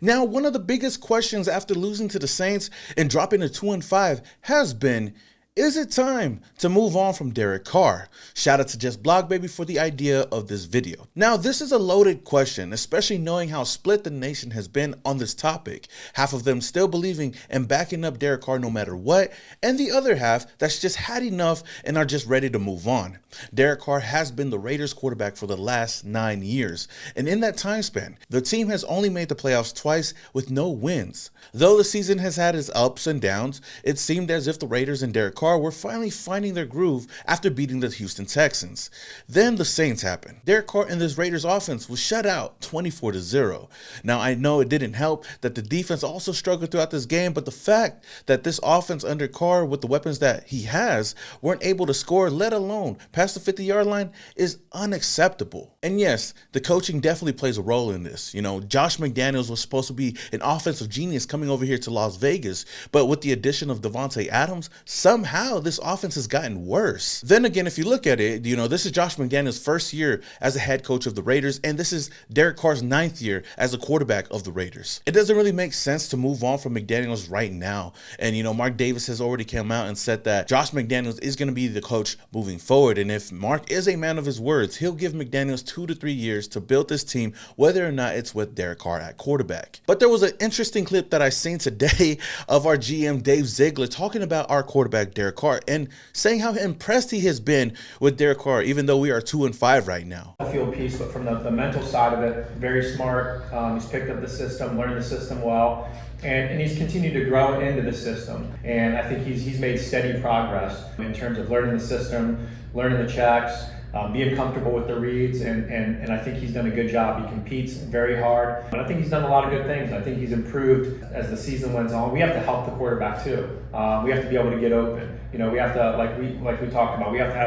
Now, one of the biggest questions after losing to the Saints and dropping to 2-5 has been, is it time to move on from Derek Carr? Shout out to Just Blog Baby for the idea of this video. Now, this is a loaded question, especially knowing how split the nation has been on this topic. Half of them still believing and backing up Derek Carr no matter what, and the other half that's just had enough and are just ready to move on. Derek Carr has been the Raiders quarterback for the last 9 years, and in that time span, the team has only made the playoffs twice with no wins. Though the season has had its ups and downs, it seemed as if the Raiders and Derek Carr were finally finding their groove after beating the Houston Texans. Then the Saints happened. Derek Carr and this Raiders offense was shut out 24-0. Now, I know it didn't help that the defense also struggled throughout this game, but the fact that this offense under Carr with the weapons that he has weren't able to score, let alone past the 50-yard line, is unacceptable. And yes, the coaching definitely plays a role in this. You know, Josh McDaniels was supposed to be an offensive genius coming over here to Las Vegas, but with the addition of Davante Adams, somehow this offense has gotten worse. Then again, if you look at it, you know, this is Josh McDaniels' first year as a head coach of the Raiders, and this is Derek Carr's 9th year as a quarterback of the Raiders. It doesn't really make sense to move on from McDaniels right now. And, you know, Mark Davis has already come out and said that Josh McDaniels is going to be the coach moving forward. And if Mark is a man of his words, he'll give McDaniels 2 to 3 years to build this team, whether or not it's with Derek Carr at quarterback. But there was an interesting clip that I seen today of our GM Dave Ziegler talking about our quarterback Derek Carr and saying how impressed he has been with Derek Carr, even though we are 2-5 right now. I feel peace, but from the mental side of it, very smart. He's picked up the system, learned the system well, and he's continued to grow into the system. And I think he's made steady progress in terms of learning the system, learning the checks, being comfortable with the reads, and I think he's done a good job. He competes very hard, and I think he's done a lot of good things. I think he's improved as the season went on. We have to help the quarterback too. We have to be able to get open. You know, we have to, like we talked about, we have to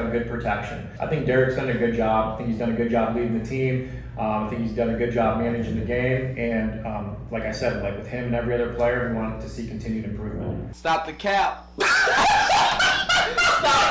have good protection. I think Derek's done a good job. I think he's done a good job leading the team. I think he's done a good job managing the game, and like I said, like with him and every other player, we want to see continued improvement. Stop the cap. Stop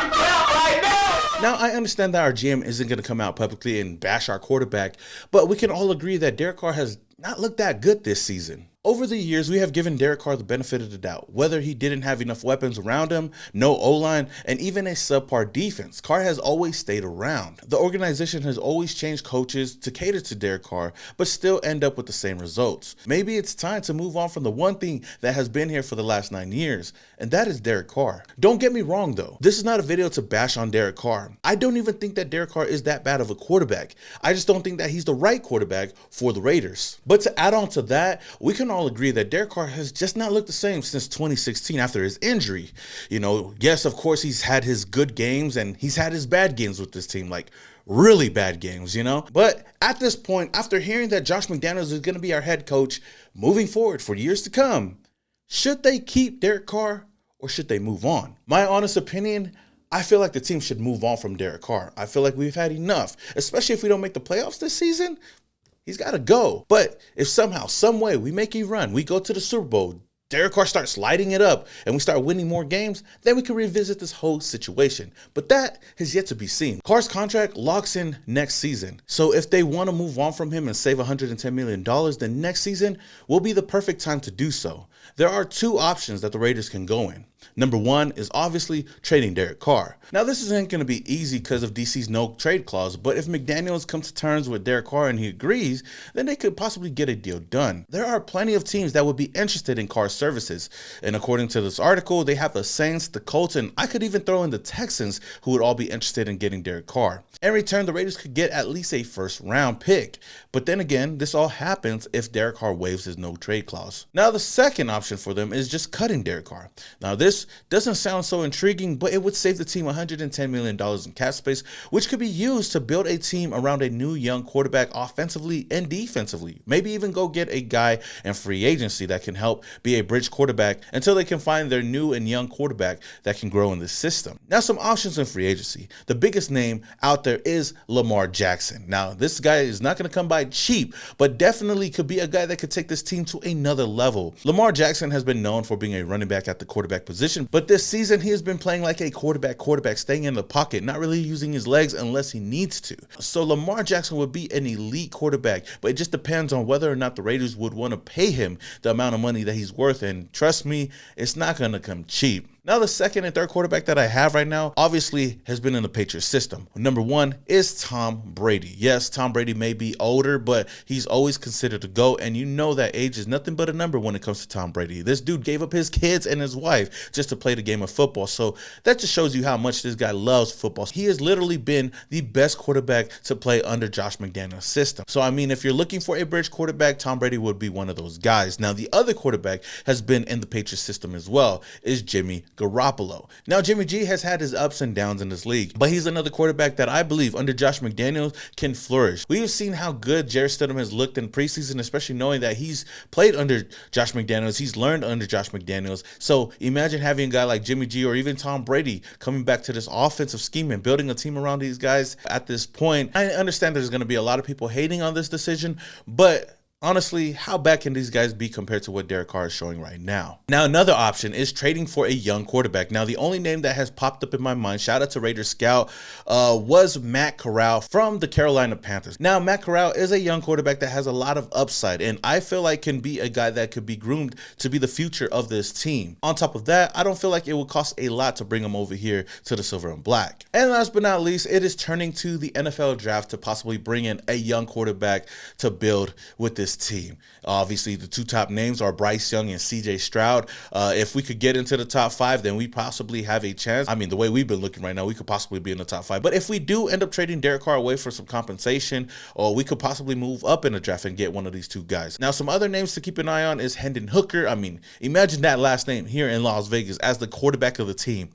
the cap right now. Now, I understand that our GM isn't going to come out publicly and bash our quarterback, but we can all agree that Derek Carr has not looked that good this season. Over the years, we have given Derek Carr the benefit of the doubt. Whether he didn't have enough weapons around him, no O-line, and even a subpar defense, Carr has always stayed around. The organization has always changed coaches to cater to Derek Carr, but still end up with the same results. Maybe it's time to move on from the one thing that has been here for the last 9 years, and that is Derek Carr. Don't get me wrong though, this is not a video to bash on Derek Carr. I don't even think that Derek Carr is that bad of a quarterback. I just don't think that he's the right quarterback for the Raiders. But to add on to that, we can all agree that Derek Carr has just not looked the same since 2016 after his injury. You know, yes, of course, he's had his good games and he's had his bad games with this team, like really bad games, you know? But at this point, after hearing that Josh McDaniels is going to be our head coach moving forward for years to come, should they keep Derek Carr or should they move on? My honest opinion, I feel like the team should move on from Derek Carr. I feel like we've had enough, especially if we don't make the playoffs this season. He's got to go. But if somehow, some way we make a run, we go to the Super Bowl, Derek Carr starts lighting it up, and we start winning more games, then we can revisit this whole situation. But that has yet to be seen. Carr's contract locks in next season. So if they want to move on from him and save $110 million, then next season will be the perfect time to do so. There are 2 options that the Raiders can go in. Number 1 is obviously trading Derek Carr. Now, this isn't going to be easy because of DC's no trade clause, but if McDaniels comes to terms with Derek Carr and he agrees, then they could possibly get a deal done. There are plenty of teams that would be interested in Carr's services, and according to this article, they have the Saints, the Colts, and I could even throw in the Texans, who would all be interested in getting Derek Carr. In return, the Raiders could get at least a first-round pick. But then again, this all happens if Derek Carr waives his no trade clause. Now, the second option for them is just cutting Derek Carr. Now, this doesn't sound so intriguing, but it would save the team $110 million in cap space, which could be used to build a team around a new young quarterback offensively and defensively. Maybe even go get a guy in free agency that can help be a bridge quarterback until they can find their new and young quarterback that can grow in this system. Now, some options in free agency. The biggest name out there is Lamar Jackson. Now, this guy is not going to come by cheap, but definitely could be a guy that could take this team to another level. Lamar Jackson has been known for being a running back at the quarterback position, but this season he has been playing like a quarterback, staying in the pocket, not really using his legs unless he needs to. So Lamar Jackson would be an elite quarterback, but it just depends on whether or not the Raiders would want to pay him the amount of money that he's worth, and trust me, it's not going to come cheap. Now, the second and third quarterback that I have right now obviously has been in the Patriots system. Number one is Tom Brady. Yes, Tom Brady may be older, but he's always considered a GOAT, and you know that age is nothing but a number when it comes to Tom Brady. This dude gave up his kids and his wife just to play the game of football, so that just shows you how much this guy loves football. He has literally been the best quarterback to play under Josh McDaniels' system. So, I mean, if you're looking for a bridge quarterback, Tom Brady would be one of those guys. Now, the other quarterback has been in the Patriots system as well, is Jimmy Garoppolo. Now, Jimmy G has had his ups and downs in this league, but he's another quarterback that I believe under Josh McDaniels can flourish. We have seen how good Jarrett Stidham has looked in preseason, especially knowing that he's played under Josh McDaniels. He's learned under Josh McDaniels. So imagine having a guy like Jimmy G or even Tom Brady coming back to this offensive scheme and building a team around these guys at this point. I understand there's going to be a lot of people hating on this decision, but honestly, how bad can these guys be compared to what Derek Carr is showing right now? Now, another option is trading for a young quarterback. Now, the only name that has popped up in my mind, shout out to Raider Scout, was Matt Corral from the Carolina Panthers. Now, Matt Corral is a young quarterback that has a lot of upside, and I feel like can be a guy that could be groomed to be the future of this team. On top of that, I don't feel like it would cost a lot to bring him over here to the Silver and Black. And last but not least, it is turning to the NFL draft to possibly bring in a young quarterback to build with this team. Obviously, the two top names are Bryce Young and CJ Stroud. If we could get into the top 5, then we possibly have a chance. I mean, the way we've been looking right now, we could possibly be in the top 5. But if we do end up trading Derek Carr away for some compensation, or we could possibly move up in the draft and get one of these two guys. Now, some other names to keep an eye on is Hendon Hooker. I mean, imagine that last name here in Las Vegas as the quarterback of the team.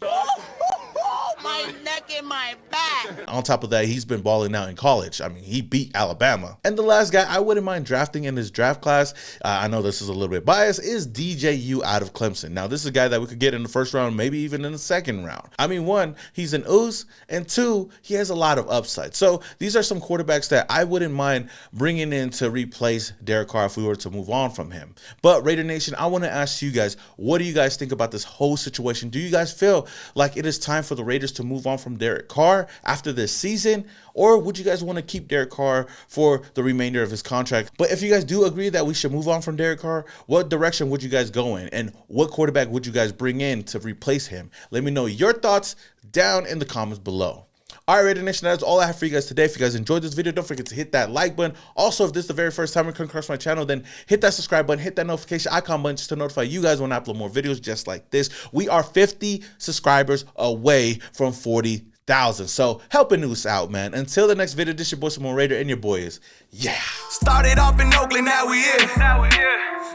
My neck and my back. On top of that, he's been balling out in college. I mean, he beat Alabama. And the last guy I wouldn't mind drafting in this draft class, I know this is a little bit biased, is DJU out of Clemson. Now, this is a guy that we could get in the first round, maybe even in the second round. I mean, one, he's an ooze, and two, he has a lot of upside. So these are some quarterbacks that I wouldn't mind bringing in to replace Derek Carr if we were to move on from him. But Raider Nation, I want to ask you guys, what do you guys think about this whole situation? Do you guys feel like it is time for the Raiders to move on from Derek Carr after this season, or would you guys want to keep Derek Carr for the remainder of his contract? But if you guys do agree that we should move on from Derek Carr, what direction would you guys go in, and what quarterback would you guys bring in to replace him? Let me know your thoughts down in the comments below. All right, Raider Nation, that's all I have for you guys today. If you guys enjoyed this video, don't forget to hit that like button. Also, if this is the very first time you come across my channel, then hit that subscribe button, hit that notification icon button just to notify you guys when I upload more videos just like this. We are 50 subscribers away from 40,000. So helping us out, man. Until the next video, this your boy Simone Raider, and your boy is, yeah. Started off in Oakland, now we here.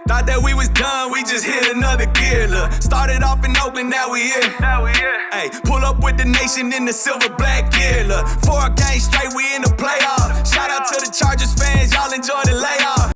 Thought that we was done, we just hit another gear. Look, started off in Oakland, now we here. Hey, pull up with the nation in the silver black gear. Look, 4 games straight, we in the